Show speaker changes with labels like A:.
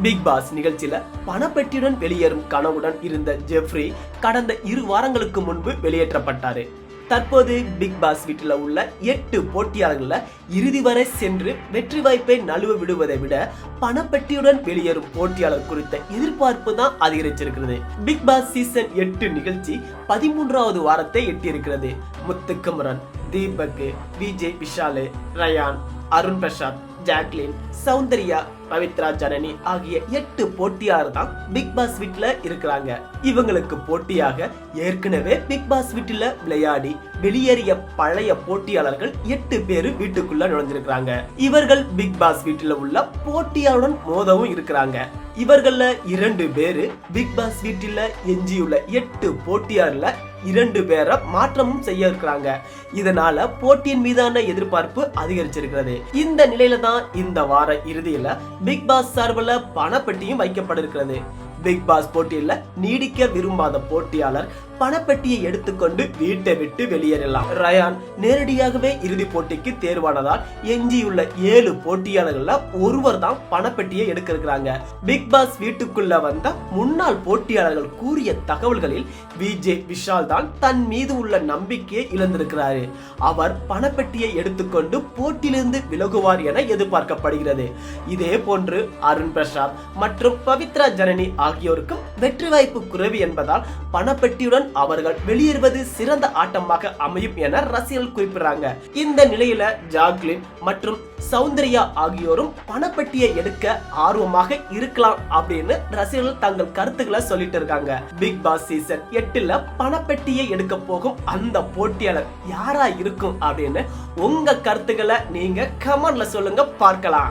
A: Big pass நிகழ்ச்சியில பணப்பெட்டியுடன் வெளியேறும் கனவுடன் இருந்த ஜெஃப்ரி கடந்த 2 வாரங்களுக்கு முன்பு வெளியேற்றப்பட்டாரு. தற்போது பிக் பாஸ் வீட்டில் உள்ள 8 போட்டியாளர்கள இறுதி வரை சென்று வெற்றி வாய்ப்பை நழுவ விடுவதை விட பணப்பெட்டியுடன் வெளியேறும் போட்டியாளர் குறித்த எதிர்பார்ப்பு தான் அதிகரிச்சிருக்கிறது. பிக் பாஸ் சீசன் 8 நிகழ்ச்சி 13வது வாரத்தை எட்டியிருக்கிறது. முத்துக்குமரன், தீபக், விஜய், விஷால், ரயான், அருண் பிரசாத், ஜாக்லின், சௌந்தர்யா, பவித்ரா ஜனனி ஆகிய 8 போட்டியாளர் தான் பிக் பாஸ் வீட்டுல இருக்கிறாங்க. இவங்களுக்கு போட்டியாக ஏற்கனவே பிக் பாஸ் வீட்டுல விளையாடி வெளியேறிய பழைய போட்டியாளர்கள் 8 பேரு வீட்டுக்குள்ள நுழைஞ்சிருக்காங்க. இவர்கள் பிக் பாஸ் வீட்டுல உள்ள போட்டியாளருடன் மோதவும் இருக்கிறாங்க. இவர்கள 2 பேரு பிக் பாஸ் வீட்டில் எஞ்சியுள்ள 8 போட்டியாளர்ல 2 பேரை மாற்றமும் செய்ய இருக்கிறாங்க. இதனால போட்டியின் மீதான எதிர்பார்ப்பு அதிகரிச்சிருக்கிறது. இந்த நிலையில தான் இந்த வார இறுதியில பிக் பாஸ் சார்பில் பணப்பெட்டியும் வைக்கப்பட்டிருக்கிறது. பிக் பாஸ் போட்டியில நீடிக்க விரும்பாத போட்டியாளர் பணப்பெட்டியை எடுத்துக்கொண்டு வீட்டை விட்டு வெளியேறலாம். ரயான் நேரடியாகவே இறுதி போட்டிக்கு தேர்வானதால் எஞ்சியுள்ள 7 போட்டியாளர்கள்ல ஒருவர் தான் பணப்பெட்டியை எடுக்க இருக்கிறாங்க. பிக் பாஸ் வீட்டுக்குள்ள வந்த முன்னாள் போட்டியாளர்கள் கூறிய தகவல்களில் விஜய், விஷால் தான் தன் மீது உள்ள நம்பிக்கையை இழந்திருக்கிறாரு. அவர் பணப்பெட்டியை எடுத்துக்கொண்டு போட்டியிலிருந்து விலகுவார் என எதிர்பார்க்கப்படுகிறது. இதே போன்று அருண் பிரசாத் மற்றும் பவித்ரா ஜனனி ஆகியோருக்கும் வெற்றி வாய்ப்பு குறைவு என்பதால் பணப்பெட்டியுடன் அவர்கள் வெளியேறுவது சிறந்த ஆட்டமாக அமையும் என ரசிகர்கள் குறிப்பிடுறாங்க. இந்த நிலையில ஜாக்லின் மற்றும் சௌந்தர்யா ஆகியோரும் பணப்பெட்டியை எடுக்க ஆர்வமாக இருக்கலாம் அப்படின்னு ரசிகர்கள் தங்கள் கருத்துக்களை சொல்லிட்டு இருக்காங்க. பிக் பாஸ் சீசன் 8ல பணப்பெட்டியை எடுக்க போகும் அந்த போட்டியாளர் யாரா இருக்கும் அப்படின்னு உங்க கருத்துக்களை நீங்க கமெண்ட்ல சொல்லுங்க, பார்க்கலாம்.